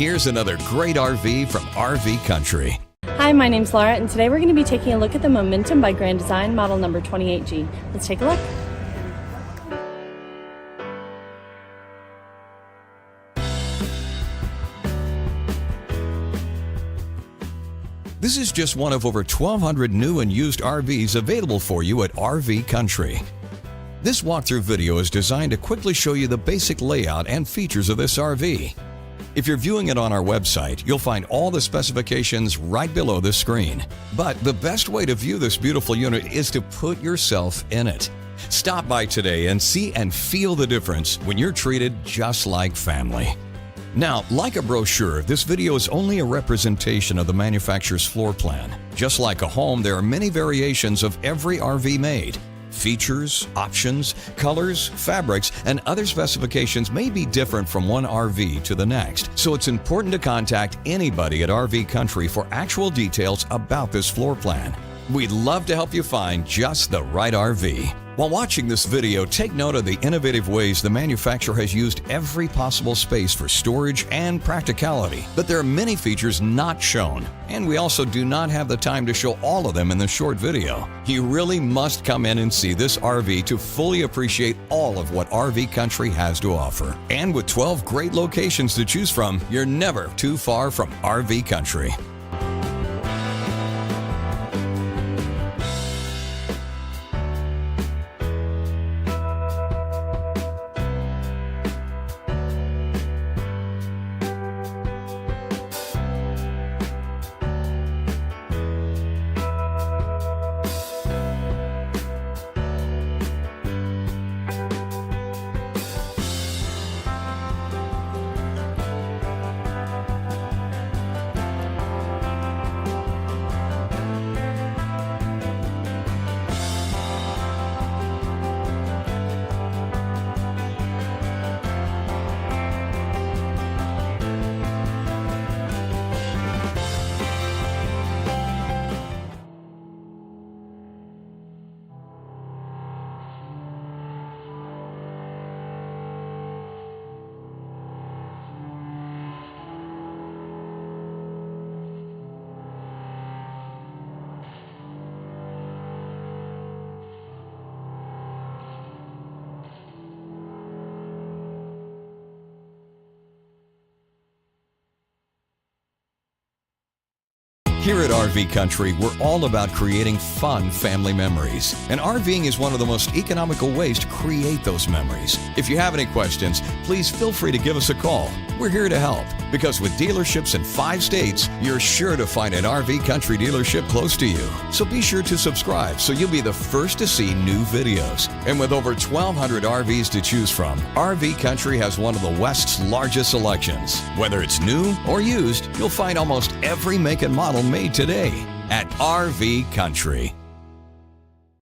here's another great RV from RV Country. Hi, my name's Laura, and today we're going to be taking a look at the Momentum by Grand Design model number 28G. Let's take a look. This is just one of over 1,200 new and used RVs available for you at RV Country. This walkthrough video is designed to quickly show you the basic layout and features of this RV. If you're viewing it on our website, you'll find all the specifications right below the screen. But the best way to view this beautiful unit is to put yourself in it. Stop by today and see and feel the difference when you're treated just like family. Now, like a brochure, this video is only a representation of the manufacturer's floor plan. Just like a home, there are many variations of every RV made. Features, options, colors, fabrics, and other specifications may be different from one RV to the next, so it's important to contact anybody at RV Country for actual details about this floor plan. We'd love to help you find just the right RV. While watching this video, take note of the innovative ways the manufacturer has used every possible space for storage and practicality. But there are many features not shown, and we also do not have the time to show all of them in this short video. You really must come in and see this RV to fully appreciate all of what RV Country has to offer. And with 12 great locations to choose from, you're never too far from RV Country. Here at RV Country, we're all about creating fun family memories. And RVing is one of the most economical ways to create those memories. If you have any questions, please feel free to give us a call. We're here to help, because with dealerships in 5 states, you're sure to find an RV Country dealership close to you. So be sure to subscribe so you'll be the first to see new videos. And with over 1,200 RVs to choose from, RV Country has one of the West's largest selections. Whether it's new or used, you'll find almost every make and model made today at RV Country.